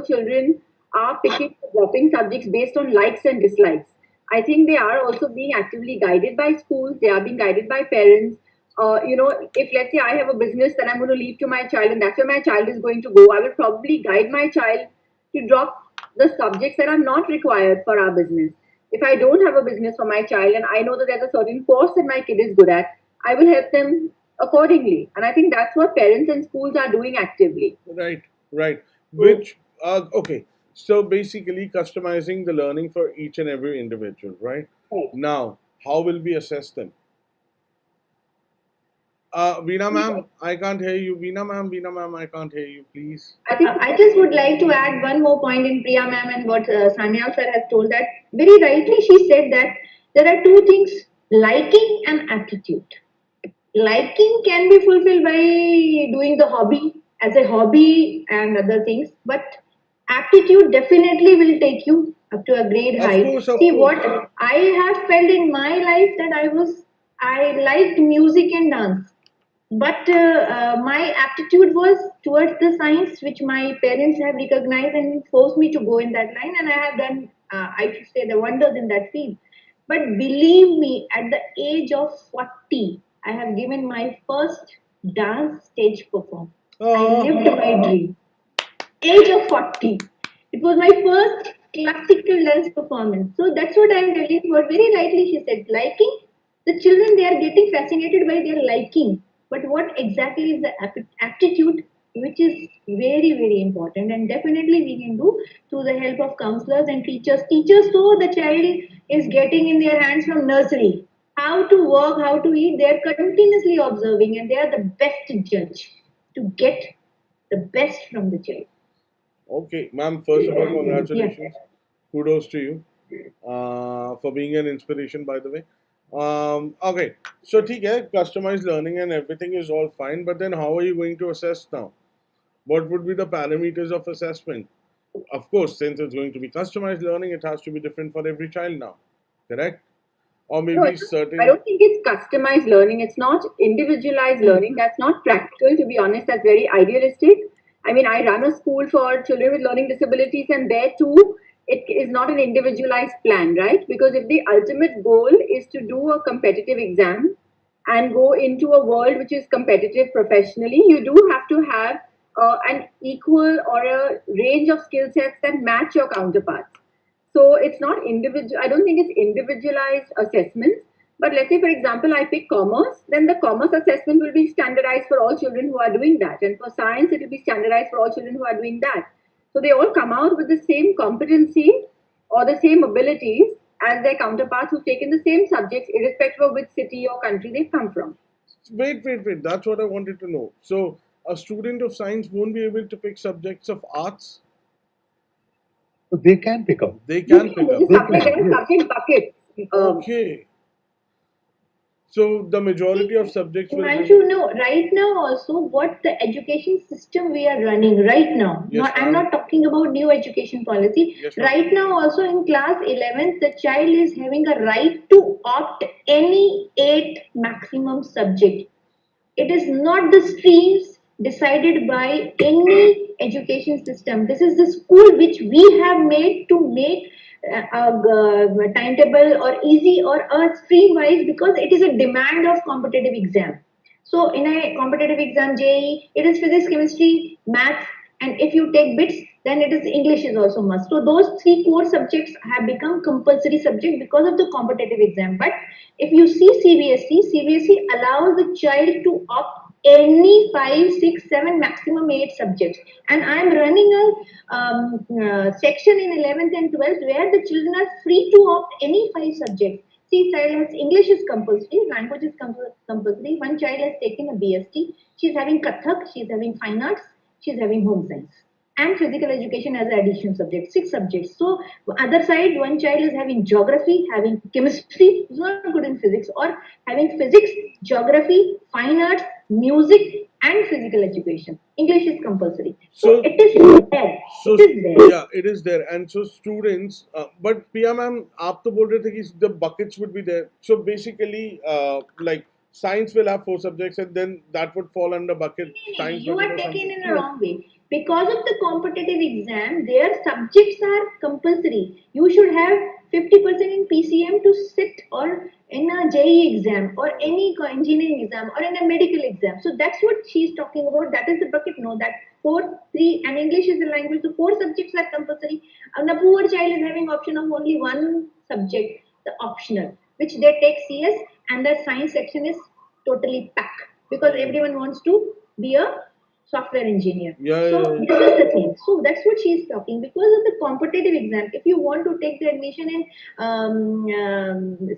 Speaker 4: children are picking dropping subjects based on likes and dislikes. I think they are also being actively guided by schools. They are being guided by parents. If let's say I have a business that I'm going to leave to my child, and that's where my child is going to go, I will probably guide my child to drop the subjects that are not required for our business. If I don't have a business for my child and I know that there's a certain course that my kid is good at, I will help them accordingly. And I think that's what parents and schools are doing actively.
Speaker 1: Right, right. Which, okay. So basically customizing the learning for each and every individual, right?
Speaker 4: Right.
Speaker 1: Now, how will we assess them? Veena ma'am, I can't hear you. Veena ma'am, I can't hear you, please.
Speaker 2: I just would like to add one more point in Priya ma'am and what Sanyal sir has told, that very rightly she said that there are two things, liking and aptitude. Liking can be fulfilled by doing the hobby as a hobby and other things, but aptitude definitely will take you up to a great
Speaker 1: Of
Speaker 2: height.
Speaker 1: course, of
Speaker 2: See,
Speaker 1: course.
Speaker 2: what I have felt in my life, that I liked music and dance, but my aptitude was towards the science, which my parents have recognized and forced me to go in that line, and I have done, I should say, the wonders in that field. But believe me, at the age of 40, I have given my first dance stage performance. I lived my dream. Age of 40. It was my first classical dance performance. So that's what I am telling you. What very rightly she said, liking. The children, they are getting fascinated by their liking. But what exactly is the aptitude, which is very, very important, and definitely we can do through the help of counselors and teachers. Teachers, so the child is getting in their hands from nursery how to work, how to eat. They are continuously observing, and they are the best judge to get the best from the child.
Speaker 1: Okay, ma'am, first of all,
Speaker 2: Yeah.
Speaker 1: congratulations. Kudos to you for being an inspiration, by the way. Okay, so ठीक है, customized learning and everything is all fine, but then how are you going to assess now? What would be the parameters of assessment? Of course, since it's going to be customized learning, it has to be different for every child now, correct? Or
Speaker 4: No,
Speaker 1: maybe certain.
Speaker 4: I don't think it's customized learning. It's not individualized learning. That's not practical, to be honest. That's very idealistic. I mean, I run a school for children with learning disabilities, and there too, it is not an individualized plan, right? Because if the ultimate goal is to do a competitive exam and go into a world which is competitive professionally, you do have to have an equal or a range of skill sets that match your counterparts. So it's not individual. I don't think it's individualized assessments. But let's say, for example, I pick commerce, then the commerce assessment will be standardized for all children who are doing that. And for science, it will be standardized for all children who are doing that. So they all come out with the same competency or the same abilities as their counterparts who've taken the same subjects, irrespective of which city or country they've come from.
Speaker 1: Wait. That's what I wanted to know. So a student of science won't be able to pick subjects of arts.
Speaker 3: So they can pick up.
Speaker 1: They can pick up.
Speaker 4: There are subject buckets.
Speaker 1: Okay. So the majority of subjects will
Speaker 2: Mind
Speaker 1: remain.
Speaker 2: you know, right now also what the education system we are running right now.
Speaker 1: Yes,
Speaker 2: I'm
Speaker 1: ma'am.
Speaker 2: not talking about new education policy.
Speaker 1: Yes, ma'am.
Speaker 2: Right now also in class 11th, the child is having a right to opt any 8 maximum subject. It is not the streams decided by any education system. This is the school which we have made to make a timetable or easy or a stream wise because it is a demand of competitive exam. So in a competitive exam, JEE, it is physics, chemistry, maths, and if you take bits, then it is English is also must. So those three core subjects have become compulsory subject because of the competitive exam. But if you see CBSE, CBSE allows the child to opt any 5, 6, 7, maximum 8 subjects. And I am running a section in 11th and 12th where the children are free to opt any 5 subjects. See, child has English is compulsory, language is compulsory. One child has taken a BST. She is having Kathak, she is having fine arts, she is having home science and physical education as an additional subject, 6 subjects. So other side, one child is having geography, having chemistry, is not good in physics, or having physics, geography, fine arts, music, and physical education. English is compulsory. So
Speaker 1: So
Speaker 2: it is there.
Speaker 1: So
Speaker 2: It is there.
Speaker 1: yeah, it is there, and so students. But Piya ma'am, आप तो बोल रहे थे कि the buckets would be there. So basically, like science will have 4 subjects, and then that would fall under bucket science
Speaker 2: You
Speaker 1: bucket
Speaker 2: are
Speaker 1: or
Speaker 2: taken
Speaker 1: something.
Speaker 2: in a wrong way. Because of the competitive exam, their subjects are compulsory. You should have 50% in PCM to sit or in a JE exam or any engineering exam or in a medical exam. So that's what she's talking about. That is the bucket. No, that 4, 3, and English is the language. So 4 subjects are compulsory. And the poor child is having option of only one subject, the optional, which they take CS, and the science section is totally packed because everyone wants to be a software engineer.
Speaker 1: Yeah, yeah,
Speaker 2: So
Speaker 1: yeah.
Speaker 2: this is the thing. So that's what she is talking because of the competitive exam. If you want to take the admission in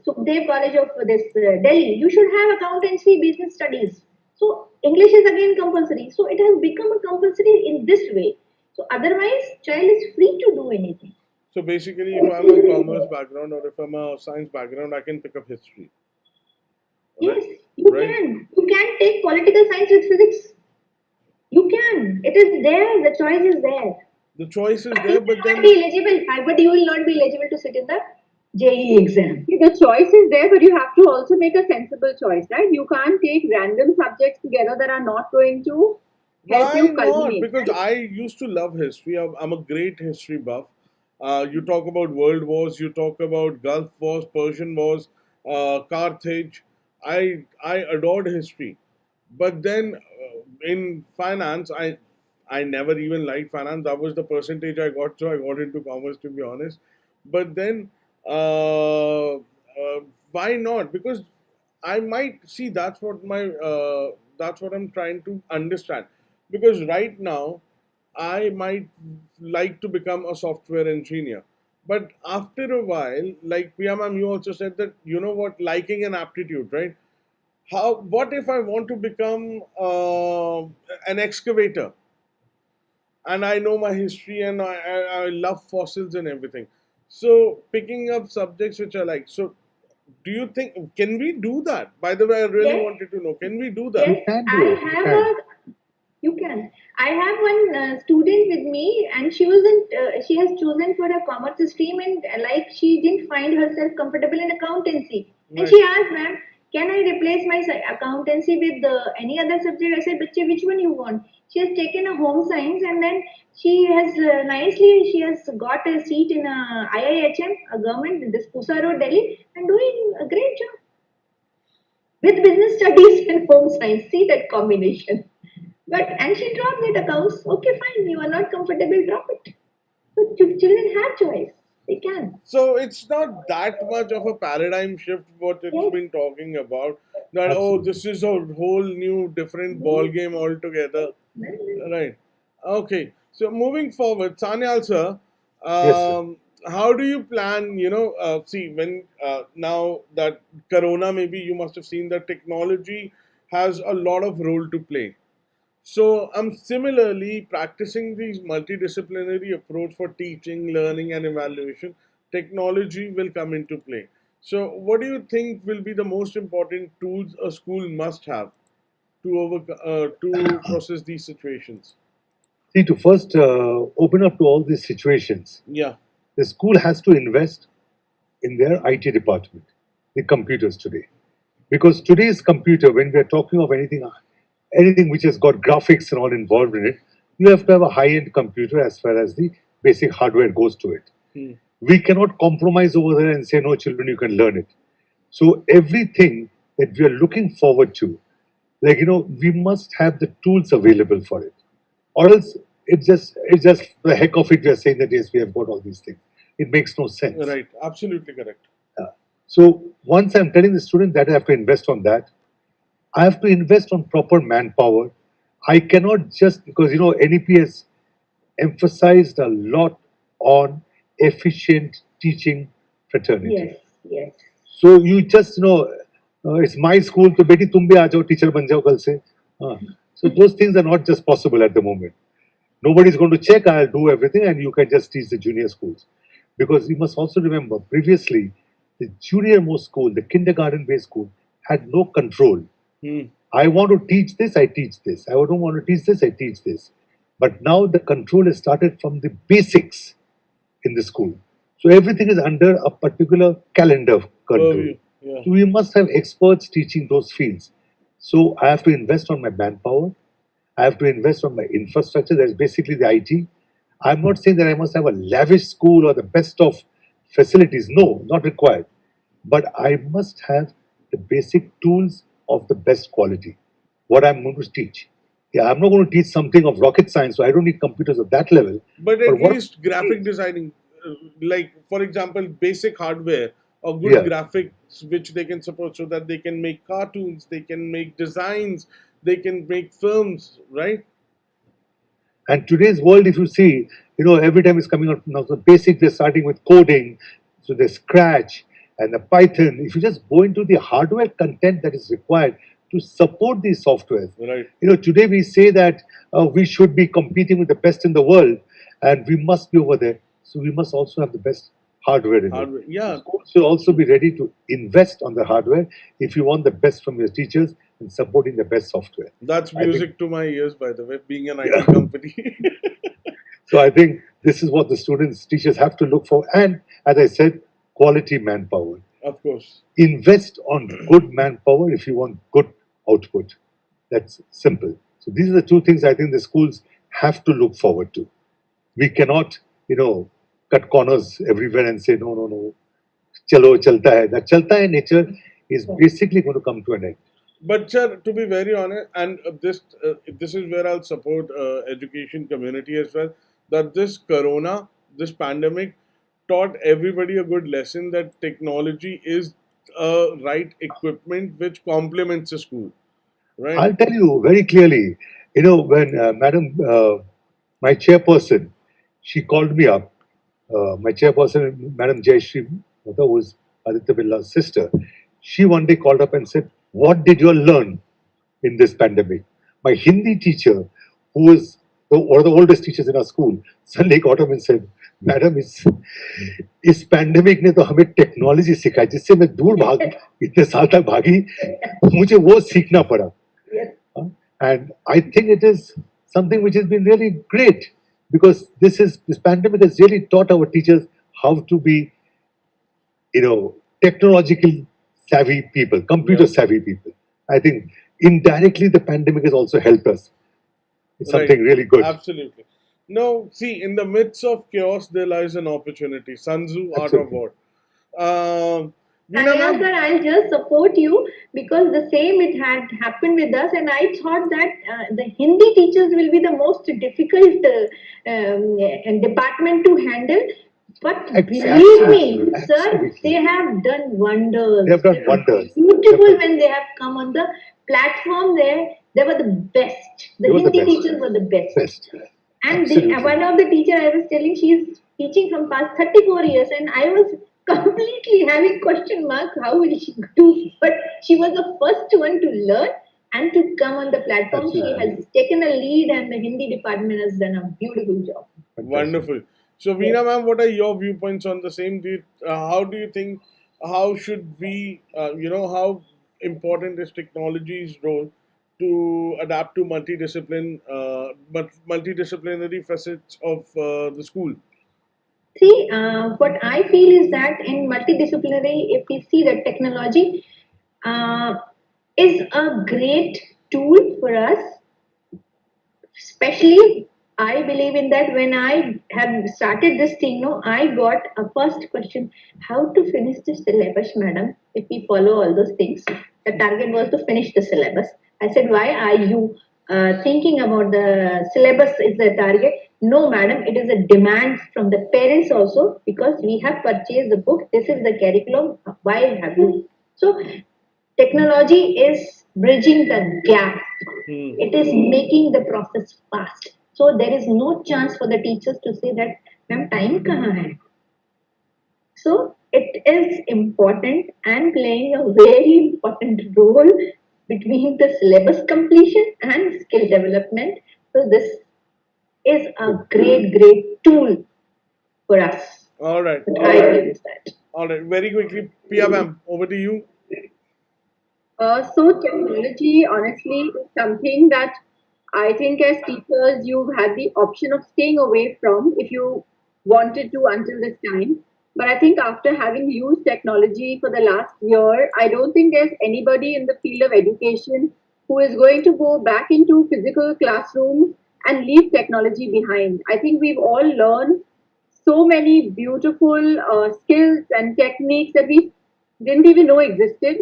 Speaker 2: Sukhdev College of this Delhi, you should have accountancy, business studies. So English is again compulsory. So it has become a compulsory in this way. So otherwise, child is free to do anything.
Speaker 1: So basically, if I'm a commerce background or if I'm a science background, I can pick up history, right?
Speaker 2: Yes, you
Speaker 1: Right.
Speaker 2: can. You can take political science with physics. You can. It is there. The choice is there.
Speaker 1: The choice is
Speaker 2: But
Speaker 1: there,
Speaker 2: you
Speaker 1: but
Speaker 2: will not
Speaker 1: then
Speaker 2: be eligible. But you will not be eligible to sit in the JEE exam.
Speaker 4: See, the choice is there, but you have to also make a sensible choice, right? You can't take random subjects together that are not going to help
Speaker 1: why
Speaker 4: you
Speaker 1: not?
Speaker 4: culminate,
Speaker 1: Because
Speaker 4: right?
Speaker 1: I used to love history. I'm a great history buff. You talk about world wars, you talk about Gulf wars, Persian wars, Carthage. I adored history, but then in finance, I never even liked finance. That was the percentage I got, so I got into commerce to be honest. But then, why not? Because I might see that's what I'm trying to understand. Because right now, I might like to become a software engineer. But after a while, like Priya ma'am, you also said that you know what, liking and aptitude, right? How? What if I want to become an excavator, and I know my history and I love fossils and everything. So picking up subjects which I like. So do you think can we do that? By the way, I really
Speaker 2: Yes,
Speaker 1: wanted to know. Can we do that?
Speaker 2: yes.
Speaker 3: You can
Speaker 2: I
Speaker 3: do it. You
Speaker 2: have
Speaker 3: can.
Speaker 2: a. You can. I have one student with me, and she wasn't. She has chosen for a commerce stream, and like she didn't find herself comfortable in accountancy, and
Speaker 1: Right.
Speaker 2: she asked, "Ma'am, can I replace my accountancy with any other subject?" I said, "Bachche, which one you want?" She has taken a home science, and then she has nicely she has got a seat in a IIHM, a government, this Pusa Road, Delhi, and doing a great job with business studies and home science. See that combination. But and she dropped that accounts. Okay, fine. You are not comfortable. Drop it. So children have choice. They can.
Speaker 1: So it's not that much of a paradigm shift what it's
Speaker 2: Yes.
Speaker 1: been talking about. That oh,
Speaker 3: Absolutely.
Speaker 1: this is a whole new different ball game altogether. Right. Okay. So moving forward, Sanyal sir,
Speaker 3: Yes, sir.
Speaker 1: how do you plan? See when now that Corona, maybe you must have seen that technology has a lot of role to play. So I'm similarly practicing these multidisciplinary approach for teaching, learning, and evaluation. Technology will come into play. So, what do you think will be the most important tools a school must have to process these situations?
Speaker 3: See, to first open up to all these situations,
Speaker 1: Yeah.
Speaker 3: the school has to invest in their IT department, the computers today. Because today's computer, when we are talking of anything which has got graphics and all involved in it, you have to have a high-end computer as far as the basic hardware goes to it.
Speaker 1: Hmm.
Speaker 3: We cannot compromise over there and say, no, children, you can learn it. So everything that we are looking forward to, we must have the tools available for it. Or else it's just the heck of it, we are saying that yes, we have got all these things. It makes no sense.
Speaker 1: Right. Absolutely correct.
Speaker 3: So once I'm telling the student that I have to invest on that, I have to invest on proper manpower. I cannot just because NEP has emphasized a lot on efficient teaching fraternity.
Speaker 2: Yes, yes.
Speaker 3: So you just it's my school. तो बेटी तुम भी आ जाओ teacher बन जाओ कल से. So those things are not just possible at the moment. Nobody is going to check. I'll do everything, and you can just teach the junior schools. Because you must also remember, previously, the junior most school, the kindergarten-based school, had no control.
Speaker 1: Hmm.
Speaker 3: I want to teach this, I teach this. I don't want to teach this, I teach this. But now the control has started from the basics in the school. So everything is under a particular calendar control.
Speaker 1: Purview. Yeah.
Speaker 3: So we must have experts teaching those fields. So I have to invest on my manpower. I have to invest on my infrastructure. That's basically the IT. I'm not saying that I must have a lavish school or the best of facilities. No, not required. But I must have the basic tools of the best quality. What I'm going to teach. Yeah, I'm not going to teach something of rocket science, so I don't need computers of that level.
Speaker 1: But at
Speaker 3: what-
Speaker 1: least graphic designing, like for example, basic hardware or good
Speaker 3: Yeah.
Speaker 1: graphics which they can support so that they can make cartoons, they can make designs, they can make films, right?
Speaker 3: And today's world, if you see, every time it's coming out now, so basic, they're starting with coding, so there's Scratch and the Python. If you just go into the hardware content that is required to support these softwares,
Speaker 1: Right.
Speaker 3: Today we say that we should be competing with the best in the world, and we must be over there. So we must also have the best hardware in
Speaker 1: Hardware.
Speaker 3: it.
Speaker 1: Yeah.
Speaker 3: Schools should also be ready to invest on the hardware if you want the best from your teachers and supporting the best software.
Speaker 1: That's
Speaker 3: I think-
Speaker 1: music to my ears, by the way, being an IT
Speaker 3: Yeah.
Speaker 1: company.
Speaker 3: So I think this is what the students, teachers have to look for. And as I said, quality manpower.
Speaker 1: Of course.
Speaker 3: Invest on good manpower if you want good output. That's simple. So these are the two things I think the schools have to look forward to. We cannot, cut corners everywhere and say, no, chalo, chalta hai. That chalta hai nature is basically going to come to an end.
Speaker 1: But sir, to be very honest, and this is where I'll support education community as well. That this corona, this pandemic, taught everybody a good lesson that technology is right equipment which complements a school, right?
Speaker 3: I'll tell you very clearly, when my chairperson, she called me up. My chairperson, Madam Jayashri, who was Aditya Birla's sister, she one day called up and said, "What did you all learn in this pandemic?" My Hindi teacher, who was one of the oldest teachers in our school, suddenly got up and said, "Madam, इस pandemic ने तो हमें technology सिखाई जिससे मैं दूर भाग इतने साल तक भागी मुझे वो सीखना पड़ा." And I think it is something which has been really great because this pandemic has really taught our teachers how to be, technological savvy people, computer savvy people. I think indirectly the pandemic has also helped us. It's something really good.
Speaker 1: Absolutely. No, see, in the midst of chaos, there lies an opportunity. Sun Tzu, Art of
Speaker 3: Absolutely.
Speaker 1: War.
Speaker 2: And
Speaker 1: Veena
Speaker 2: yeah,
Speaker 1: ma'am,
Speaker 2: sir, I'll just support you because the same it had happened with us, and I thought that the Hindi teachers will be the most difficult department to handle. But believe me, sir,
Speaker 3: Absolutely.
Speaker 2: they have done wonders.
Speaker 3: They have done wonders.
Speaker 2: Beautiful when they have come on the platform. They were the best. The
Speaker 3: They were the
Speaker 2: Hindi
Speaker 3: best.
Speaker 2: teachers were the best.
Speaker 3: Best.
Speaker 2: And
Speaker 3: Absolutely.
Speaker 2: one of the teacher I was telling, she's teaching from past 34 years, and I was completely having question mark, how will she do? But she was the first one to learn and to come on the platform. She
Speaker 3: Absolutely.
Speaker 2: has taken a lead, and the Hindi department has done a beautiful job.
Speaker 1: wonderful. So, Veena ma'am, what are your viewpoints on the same? How do you think how should we, how important is technology's role to adapt to multidisciplinary facets of the school?
Speaker 2: See, what I feel is that in multidisciplinary, if we see that technology uh, is a great tool for us, especially I believe in that when I have started this thing, no, I got a first question, how to finish the syllabus, madam, if we follow all those things. The target was to finish the syllabus. I said, why are you thinking about the syllabus is the target? No, madam, it is a demand from the parents also because we have purchased the book. This is the curriculum. Why have you? So technology is bridging the gap. It is making the process fast. So there is no chance for the teachers to say that, ma'am, time kahan hai? So it is important and playing a very important role between the syllabus completion and skill development. So this is a great tool for us.
Speaker 1: All right,
Speaker 2: What
Speaker 1: all
Speaker 2: I
Speaker 1: right,
Speaker 2: feel is that.
Speaker 1: all right. Very quickly, Pia ma'am, over to you.
Speaker 4: So technology, honestly, is something that I think as teachers you've had the option of staying away from if you wanted to until this time. But I think after having used technology for the last year, I don't think there's anybody in the field of education who is going to go back into physical classrooms and leave technology behind. I think we've all learned so many beautiful skills and techniques that we didn't even know existed.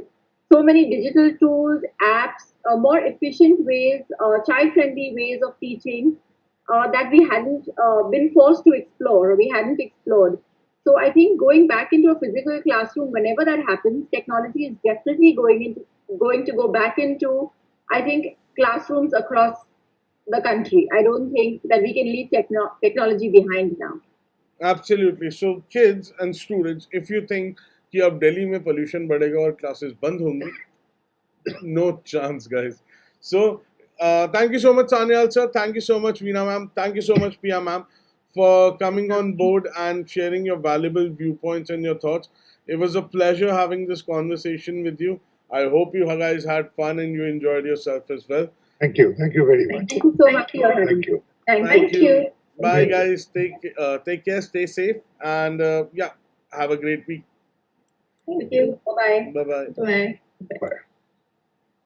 Speaker 4: So many digital tools, apps, more efficient ways, child friendly ways of teaching that we hadn't been forced to explore or we hadn't explored. So I think going back into a physical classroom, whenever that happens, technology is definitely going to go back into, I think, classrooms across the country. I don't think that we can leave technology behind now.
Speaker 1: Absolutely. So kids and students, if you think कि अब दिल्ली में pollution बढ़ेगा और classes बंद होंगी, no chance, guys. So, thank you so much, Sanyal sir. Thank you so much, Veena ma'am. Thank you so much, Piya ma'am, for coming on board and sharing your valuable viewpoints and your thoughts. It was a pleasure having this conversation with you. I hope you guys had fun and you enjoyed yourself as well.
Speaker 3: Thank you. Thank you very much.
Speaker 4: Thank you so much for having
Speaker 3: Thank
Speaker 4: me.
Speaker 3: you.
Speaker 4: Thank
Speaker 1: Thank
Speaker 4: you.
Speaker 1: you. Bye,
Speaker 3: Thank you.
Speaker 1: guys. Take care. Stay safe, and yeah, have a great week.
Speaker 4: Thank you. Bye bye.
Speaker 1: Bye bye.
Speaker 2: Bye.
Speaker 3: Bye.